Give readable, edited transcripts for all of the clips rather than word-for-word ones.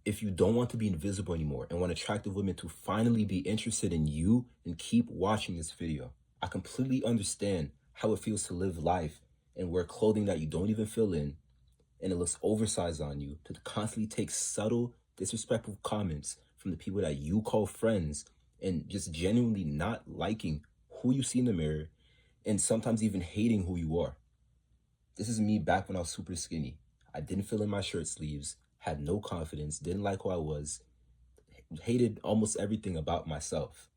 If you don't want to be invisible anymore and want attractive women to finally be interested in you, then keep watching this video. I completely understand how it feels to live life and wear clothing that you don't even fill in and it looks oversized on you, to constantly take subtle, disrespectful comments from the people that you call friends and just genuinely not liking who you see in the mirror and sometimes even hating who you are. This is me back when I was super skinny. I didn't fill in my shirt sleeves, had no confidence, didn't like who I was, hated almost everything about myself.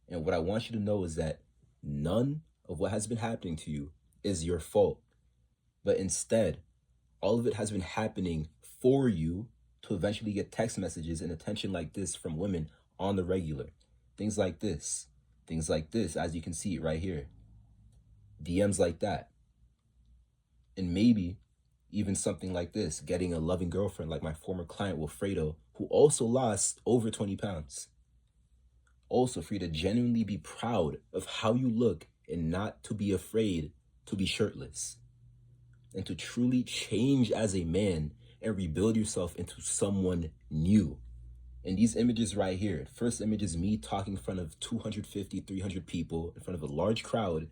And what I want you to know is that none of what has been happening to you is your fault, but instead, all of it has been happening for you to eventually get text messages and attention like this from women on the regular. Things like this, as you can see right here. DMs like that. And maybe even something like this, getting a loving girlfriend like my former client Wilfredo, who also lost over 20 pounds. Also, for you to genuinely be proud of how you look and not to be afraid to be shirtless. And to truly change as a man and rebuild yourself into someone new. And these images right here, first image is me talking in front of 250, 300 people in front of a large crowd.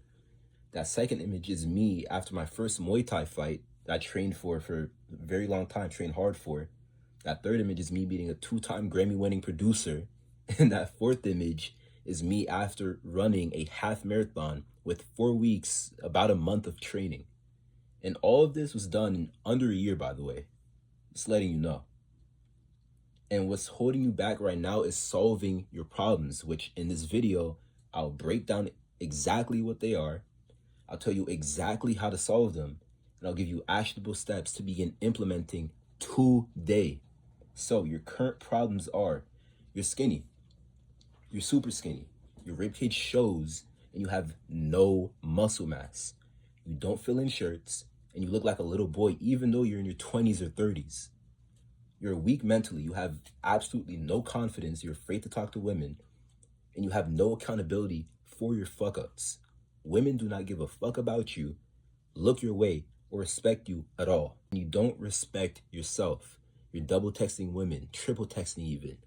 That second image is me after my first Muay Thai fight that I trained for a very long time, trained hard for. That third image is me meeting a 2-time Grammy-winning producer. And that fourth image is me after running a half marathon with 4 weeks, about a month of training. And all of this was done in under a year, by the way. Just letting you know. And what's holding you back right now is solving your problems, which in this video, I'll break down exactly what they are. I'll tell you exactly how to solve them. And I'll give you actionable steps to begin implementing today. So your current problems are, you're skinny. You're super skinny. Your ribcage shows and you have no muscle mass. You don't fill in shirts and you look like a little boy even though you're in your 20s or 30s. You're weak mentally. You have absolutely no confidence. You're afraid to talk to women and you have no accountability for your fuck ups. Women do not give a fuck about you, look your way, or respect you at all. And you don't respect yourself. You're double texting women, triple texting even.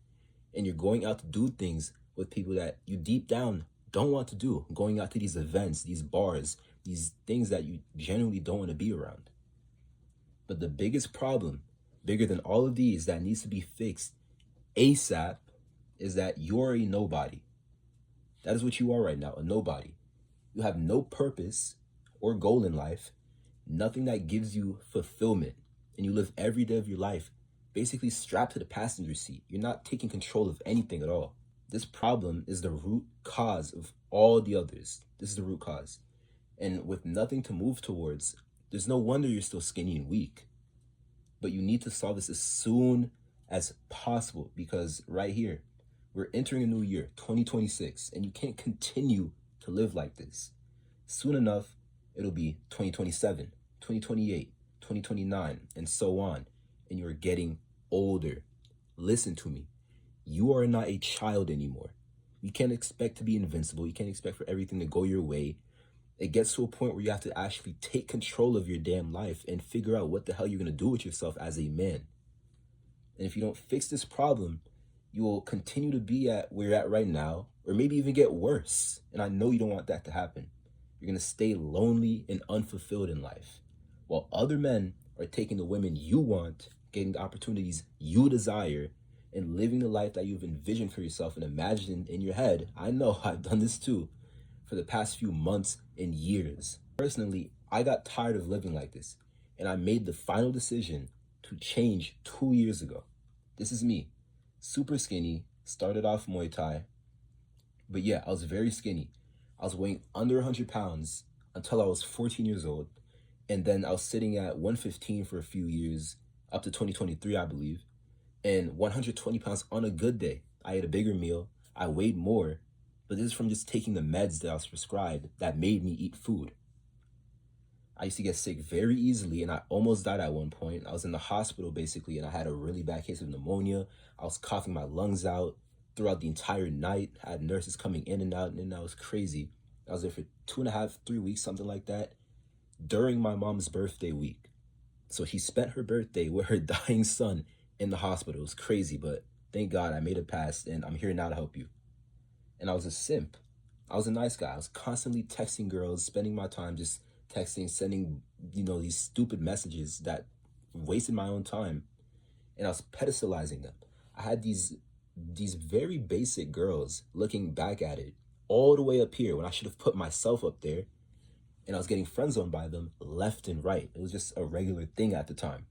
And you're going out to do things with people that you deep down don't want to do. Going out to these events, these bars, these things that you genuinely don't want to be around. But the biggest problem, bigger than all of these, that needs to be fixed ASAP, is that you're a nobody. That is what you are right now, a nobody. You have no purpose or goal in life, nothing that gives you fulfillment, and you live every day of your life basically strapped to the passenger seat. You're not taking control of anything at all. This problem is the root cause of all the others. This is the root cause. And with nothing to move towards, there's no wonder you're still skinny and weak. But you need to solve this as soon as possible, because right here, we're entering a new year, 2026, and you can't continue to live like this. Soon enough, it'll be 2027, 2028, 2029, and so on. And you're getting older. Listen to me. You are not a child anymore. You can't expect to be invincible. You can't expect for everything to go your way. It gets to a point where you have to actually take control of your damn life and figure out what the hell you're going to do with yourself as a man. And if you don't fix this problem, you will continue to be at where you're at right now, or maybe even get worse. And I know you don't want that to happen. You're going to stay lonely and unfulfilled in life, while other men are taking the women you want, getting the opportunities you desire, and living the life that you've envisioned for yourself and imagined in your head. I know I've done this too for the past few months and years. Personally, I got tired of living like this, and I made the final decision to change 2 years ago. This is me. Super skinny, started off Muay Thai. But yeah, I was very skinny. I was weighing under 100 pounds until I was 14 years old. And then I was sitting at 115 for a few years, up to 2023, I believe. And 120 pounds on a good day. I ate a bigger meal. I weighed more. But this is from just taking the meds that I was prescribed that made me eat food. I used to get sick very easily, and I almost died at one point. I was in the hospital, basically, and I had a really bad case of pneumonia. I was coughing my lungs out throughout the entire night. I had nurses coming in and out, and that was crazy. I was there for 2.5, 3 weeks, something like that, during my mom's birthday week. So she spent her birthday with her dying son in the hospital. It was crazy, but thank God I made it past, and I'm here now to help you. And I was a simp. I was a nice guy. I was constantly texting girls, spending my time just texting, sending, these stupid messages that wasted my own time. And I was pedestalizing them. I had these very basic girls looking back at it all the way up here when I should have put myself up there, and I was getting friend zoned by them left and right. It was just a regular thing at the time.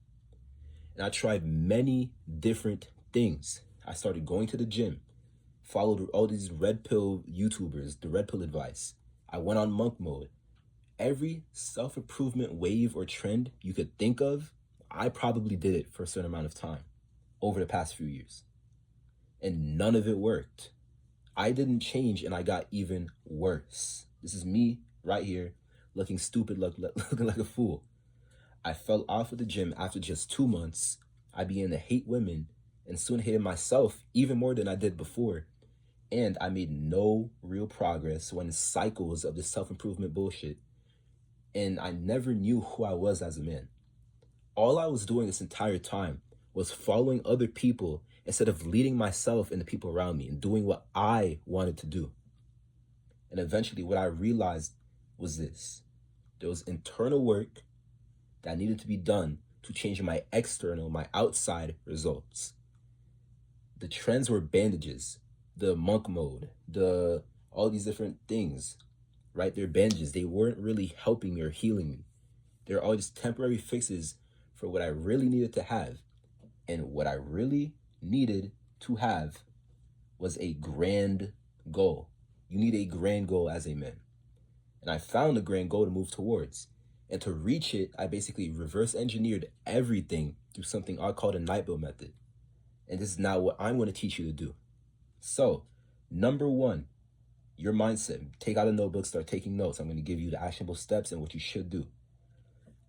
And I tried many different things. I started going to the gym, followed all these red pill YouTubers, the red pill advice. I went on monk mode. Every self-improvement wave or trend you could think of, I probably did it for a certain amount of time over the past few years. And none of it worked. I didn't change, and I got even worse. This is me right here looking stupid, looking like a fool. I fell off of the gym after just 2 months. I began to hate women and soon hated myself even more than I did before. And I made no real progress, went in cycles of this self-improvement bullshit. And I never knew who I was as a man. All I was doing this entire time was following other people instead of leading myself and the people around me and doing what I wanted to do. And eventually what I realized was this. There was internal work that needed to be done to change my external, my outside results. The trends were bandages, the monk mode, all these different things, right? They're bandages. They weren't really helping me or healing me. They're all just temporary fixes for what I really needed to have. And what I really needed to have was a grand goal. You need a grand goal as a man. And I found a grand goal to move towards. And to reach it, I basically reverse engineered everything through something I call the Nightbill method. And this is now what I'm going to teach you to do. So, number one, your mindset. Take out a notebook, start taking notes. I'm going to give you the actionable steps and what you should do.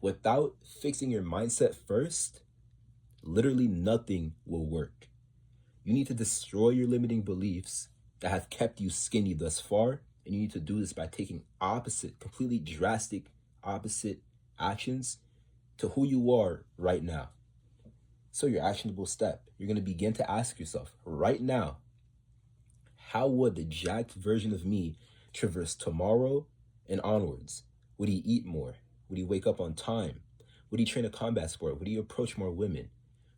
Without fixing your mindset first, literally nothing will work. You need to destroy your limiting beliefs that have kept you skinny thus far, and you need to do this by taking completely drastic opposite actions to who you are right now. So your actionable step, you're going to begin to ask yourself right now, how would the jacked version of me traverse tomorrow and onwards? Would he eat more? Would he wake up on time? Would he train a combat sport? Would he approach more women?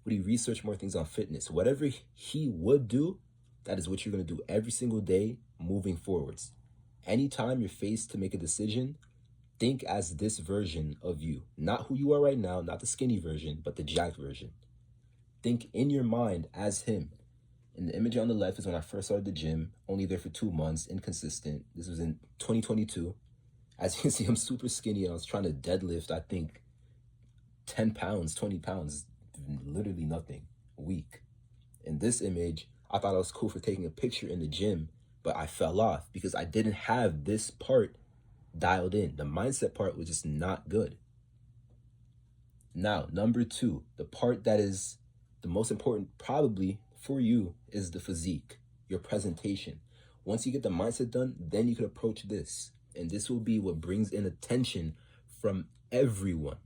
Would he research more things on fitness? Whatever he would do, that is what you're going to do every single day moving forwards. Anytime you're faced to make a decision, think as this version of you. Not who you are right now, not the skinny version, but the jacked version. Think in your mind as him. And the image on the left is when I first started the gym, only there for 2 months, inconsistent. This was in 2022. As you can see, I'm super skinny, and I was trying to deadlift, I think, 10 pounds, 20 pounds, literally nothing, weak. In this image, I thought I was cool for taking a picture in the gym, but I fell off because I didn't have this part dialed in. The mindset part was just not good. Now, number two, the part that is the most important probably for you is the physique, your presentation. Once you get the mindset done, then you can approach this. And this will be what brings in attention from everyone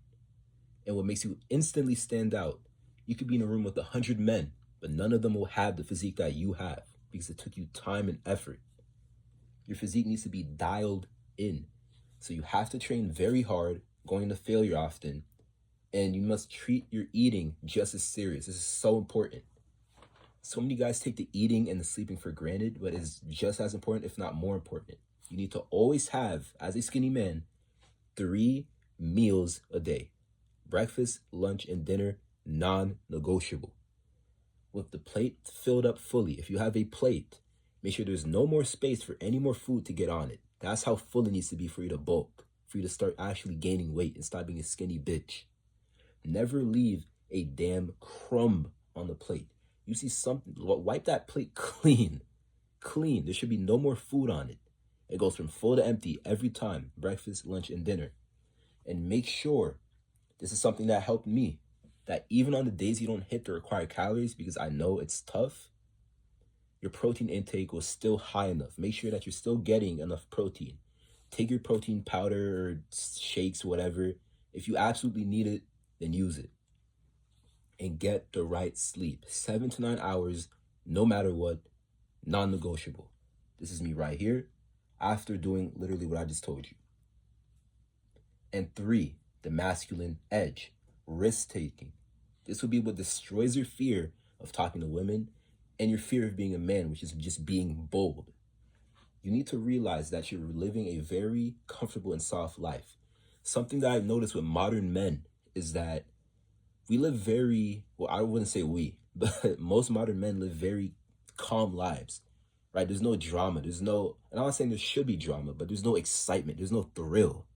and what makes you instantly stand out. You could be in a room with 100 men, but none of them will have the physique that you have because it took you time and effort. Your physique needs to be dialed in. So you have to train very hard, going to failure often, and you must treat your eating just as serious. This is so important. So many guys take the eating and the sleeping for granted, but it's just as important, if not more important. You need to always have, as a skinny man, 3 meals a day. Breakfast, lunch, and dinner, non-negotiable. With the plate filled up fully, if you have a plate, make sure there's no more space for any more food to get on it. That's how full it needs to be for you to bulk, for you to start actually gaining weight and stop being a skinny bitch. Never leave a damn crumb on the plate. You see something, wipe that plate clean. There should be no more food on it. It goes from full to empty every time, breakfast, lunch, and dinner. And make sure, this is something that helped me, that even on the days you don't hit the required calories, because I know it's tough, your protein intake was still high enough. Make sure that you're still getting enough protein. Take your protein powder or shakes, whatever. If you absolutely need it, then use it. and get the right sleep. 7 to 9 hours, no matter what, non-negotiable. This is me right here after doing literally what I just told you. And 3, the masculine edge, risk-taking. This would be what destroys your fear of talking to women and your fear of being a man, which is just being bold. You need to realize that you're living a very comfortable and soft life. Something that I've noticed with modern men is that we live very, well, I wouldn't say we, but most modern men live very calm lives, right? There's no drama. There's no, and I'm not saying there should be drama, but there's no excitement. There's no thrill.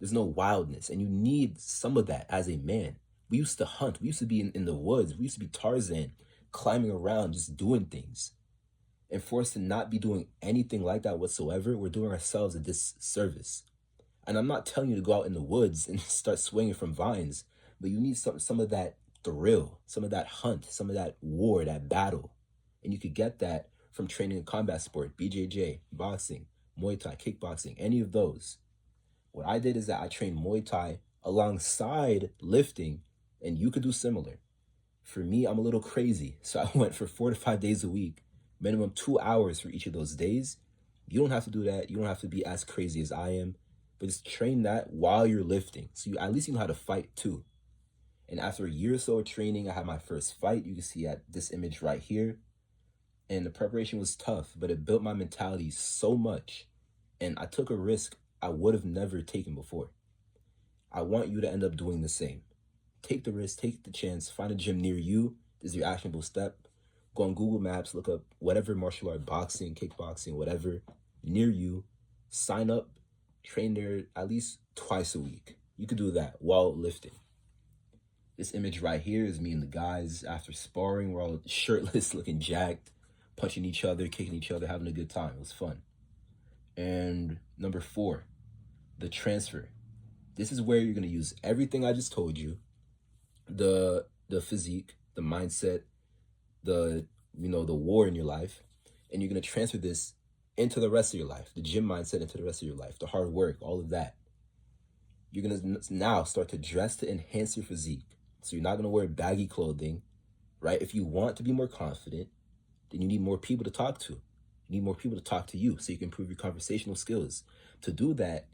There's no wildness. And you need some of that as a man. We used to hunt. We used to be in the woods. We used to be Tarzan, climbing around, just doing things. And for us to not be doing anything like that whatsoever, we're doing ourselves a disservice. And I'm not telling you to go out in the woods and start swinging from vines, but you need some of that thrill, some of that hunt, some of that war, that battle. And you could get that from training a combat sport, BJJ, boxing, Muay Thai, kickboxing, any of those. What I did is that I trained Muay Thai alongside lifting, and you could do similar. For me, I'm a little crazy, so I went for 4 to 5 days a week, minimum 2 hours for each of those days. You don't have to do that. You don't have to be as crazy as I am, but just train that while you're lifting. So at least you know how to fight too. And after a year or so of training, I had my first fight. You can see at this image right here. And the preparation was tough, but it built my mentality so much. And I took a risk I would have never taken before. I want you to end up doing the same. Take the risk, take the chance, find a gym near you. This is your actionable step. Go on Google Maps, look up whatever martial art, boxing, kickboxing, whatever, near you. Sign up, train there at least twice a week. You could do that while lifting. This image right here is me and the guys after sparring. We're all shirtless, looking jacked, punching each other, kicking each other, having a good time. It was fun. And number 4, the transfer. This is where you're going to use everything I just told you, the physique, the mindset, the war in your life, and you're going to transfer this into the rest of your life, the gym mindset into the rest of your life, the hard work, all of that. You're going to now start to dress to enhance your physique. So you're not going to wear baggy clothing, right? If you want to be more confident, then you need more people to talk to. You need more people to talk to you so you can improve your conversational skills. To do that,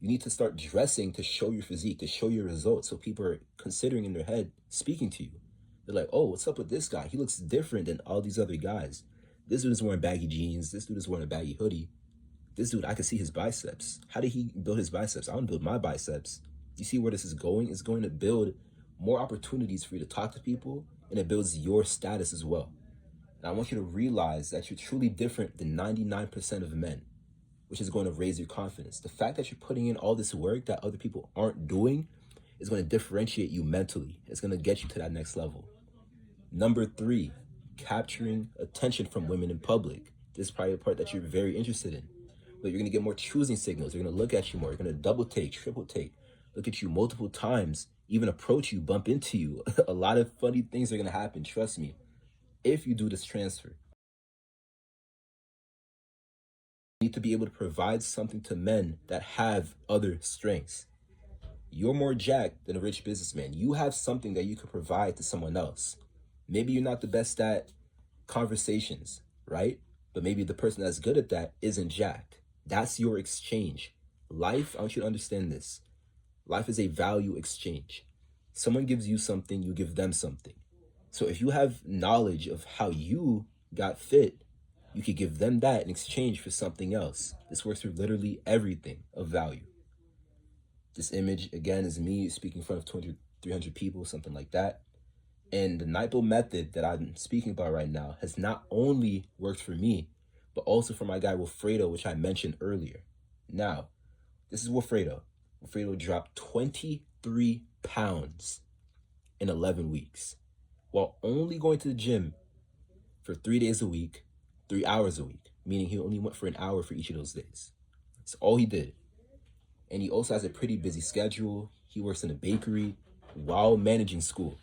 you need to start dressing to show your physique, to show your results, so people are considering in their head speaking to you. They're like, oh, what's up with this guy? He looks different than all these other guys. This dude is wearing baggy jeans. This dude is wearing a baggy hoodie. This dude, I can see his biceps. How did he build his biceps? I want to build my biceps. You see where this is going? It's going to build more opportunities for you to talk to people, and it builds your status as well. And I want you to realize that you're truly different than 99% of men, which is going to raise your confidence. The fact that you're putting in all this work that other people aren't doing is going to differentiate you mentally. It's going to get you to that next level. Number 3, capturing attention from women in public. This is probably a part that you're very interested in. But you're going to get more choosing signals. They're going to look at you more. You're going to double take, triple take, look at you multiple times, even approach you, bump into you. A lot of funny things are going to happen, trust me, if you do this transfer. You need to be able to provide something to men that have other strengths. You're more jacked than a rich businessman. You have something that you could provide to someone else. Maybe you're not the best at conversations, right? But maybe the person that's good at that isn't jacked. That's your exchange. Life, I want you to understand this. Life is a value exchange. Someone gives you something, you give them something. So if you have knowledge of how you got fit, you could give them that in exchange for something else. This works for literally everything of value. This image, again, is me speaking in front of 200, 300 people, something like that. And the NIPO method that I'm speaking about right now has not only worked for me, but also for my guy Wilfredo, which I mentioned earlier. Now, this is Wilfredo. Wilfredo dropped 23 pounds in 11 weeks while only going to the gym for 3 days a week, 3 hours a week, meaning he only went for an hour for each of those days. That's all he did. And he also has a pretty busy schedule. He works in a bakery while managing school.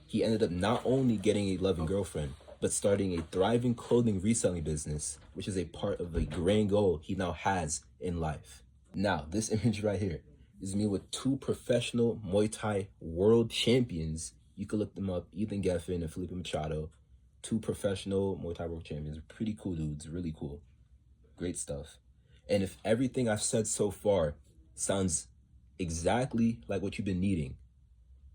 He ended up not only getting a loving girlfriend, but starting a thriving clothing reselling business, which is a part of the grand goal he now has in life. Now, this image right here is me with 2 professional Muay Thai world champions You can look them up. Ethan Geffen and Felipe Machado, two professional Muay Thai world champions. Pretty cool dudes, really cool. Great stuff. And if everything I've said so far sounds exactly like what you've been needing,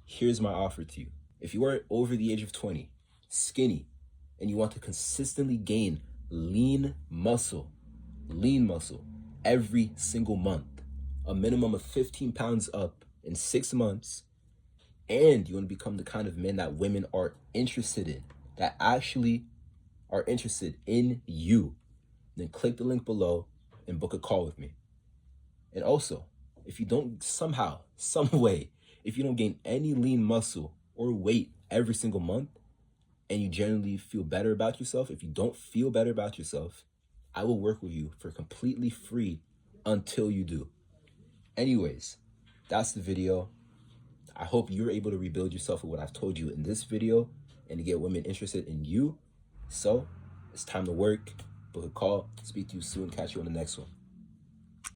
here's my offer to you. If you are over the age of 20, skinny, and you want to consistently gain lean muscle every single month, a minimum of 15 pounds up in 6 months, and you want to become the kind of men that women are interested in, that actually are interested in you, then click the link below and book a call with me. And also, if you don't somehow, some way, if you don't gain any lean muscle or weight every single month, and you generally feel better about yourself, if you don't feel better about yourself, I will work with you for completely free until you do. Anyways, that's the video. I hope you're able to rebuild yourself with what I've told you in this video and to get women interested in you. So it's time to work. Book a call. Speak to you soon. Catch you on the next one.